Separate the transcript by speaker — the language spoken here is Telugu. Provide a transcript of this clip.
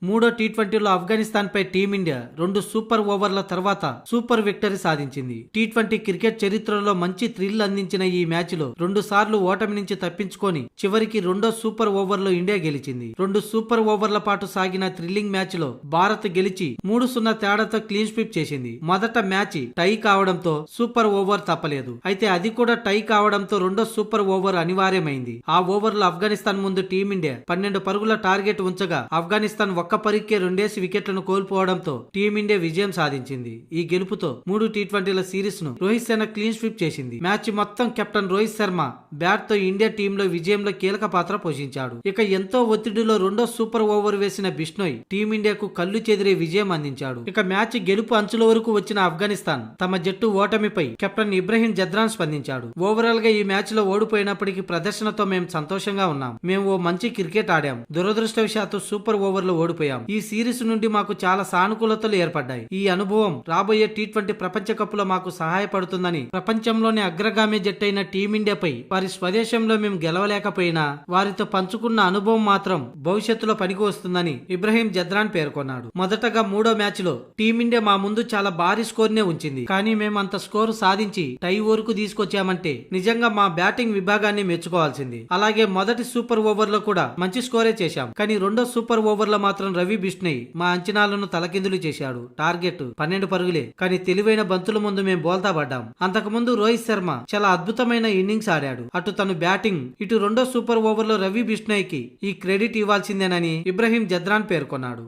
Speaker 1: మూడో టీ20లో ఆఫ్ఘనిస్తాన్ పై టీమిండియా 2 సూపర్ ఓవర్ల తర్వాత సూపర్ విక్టరీ సాధించింది. టీ20 క్రికెట్ చరిత్రలో మంచి థ్రిల్ అందించిన ఈ మ్యాచ్ లో 2 సార్లు ఓటమి నుంచి తప్పించుకొని చివరికి రెండో సూపర్ ఓవర్లో ఇండియా గెలిచింది. 2 సూపర్ ఓవర్ల పాటు సాగిన థ్రిల్లింగ్ మ్యాచ్ లో భారత్ గెలిచి 3-0 తేడాతో క్లీన్ స్వీప్ చేసింది. మొదట మ్యాచ్ టై కావడంతో సూపర్ ఓవర్ తప్పలేదు. అయితే అది కూడా టై కావడంతో రెండో సూపర్ ఓవర్ అనివార్యమైంది. ఆ ఓవర్లో ఆఫ్ఘనిస్తాన్ ముందు టీమిండియా 12 పరుగుల టార్గెట్ ఉంచగా ఆఫ్ఘనిస్తాన్ ఒక్క పరుగ్కే 2 వికెట్లను కోల్పోవడంతో టీమిండియా విజయం సాధించింది. ఈ గెలుపుతో 3 టీ20ల సిరీస్ ను రోహిత్ శర్మ క్లీన్ స్వీప్ చేసింది. మ్యాచ్ మొత్తం కెప్టెన్ రోహిత్ శర్మ బ్యాట్ తో ఇండియా టీంలో విజయంలో కీలక పాత్ర పోషించాడు. ఇక ఎంతో ఒత్తిడిలో రెండో సూపర్ ఓవర్ వేసిన బిష్నోయ్ టీమిండియాకు కళ్ళు చెదిరే విజయం అందించాడు. ఇక మ్యాచ్ గెలుపు అంచుల వరకు వచ్చిన ఆఫ్ఘనిస్తాన్ తమ జట్టు ఓటమిపై కెప్టెన్ ఇబ్రహీం జద్రాన్ స్పందించాడు. ఓవరాల్ గా ఈ మ్యాచ్ లో ఓడిపోయినప్పటికీ ప్రదర్శనతో మేము సంతోషంగా ఉన్నాం. మేము ఓ మంచి క్రికెట్ ఆడాం. దురదృష్టవశాత్తు సూపర్ ఓవర్ లో ఓడిపోయాం. ఈ సిరీస్ నుండి మాకు చాలా సానుకూలతలు ఏర్పడ్డాయి. ఈ అనుభవం రాబోయే టీ20 ప్రపంచ కప్ లో మాకు సహాయపడుతుందని, ప్రపంచంలోని అగ్రగామి జట్టైన టీమిండియాపై వారి స్వదేశంలో మేము గెలవలేకపోయినా వారితో పంచుకున్న అనుభవం మాత్రం భవిష్యత్తులో పనికి వస్తుందని ఇబ్రహీం జద్రాన్ పేర్కొన్నాడు. మొదటగా మూడో మ్యాచ్ లో టీమిండియా మా ముందు చాలా భారీ స్కోర్ నే ఉంచింది. కానీ మేము అంత స్కోర్ సాధించి టై వరకు తీసుకొచ్చామంటే నిజంగా మా బ్యాటింగ్ విభాగాన్ని మెచ్చుకోవాల్సింది. అలాగే మొదటి సూపర్ ఓవర్ లో కూడా మంచి స్కోరే చేశాం. కానీ రెండో సూపర్ ఓవర్ లో మాత్రం రవి బిష్నోయ్ మా అంచనాలను తలకిందులు చేశాడు. టార్గెట్ 12 పరుగులే. కానీ తెలివైన బంతుల ముందు మేము బోల్తా పడ్డాం. అంతకుముందు రోహిత్ శర్మ చాలా అద్భుతమైన ఇన్నింగ్స్ ఆడాడు. అటు తను బ్యాటింగ్, ఇటు రెండో సూపర్ ఓవర్ లో రవి బిష్నోయ్ కి ఈ క్రెడిట్ ఇవ్వాల్సిందేనని ఇబ్రహీం జద్రాన్ పేర్కొన్నాడు.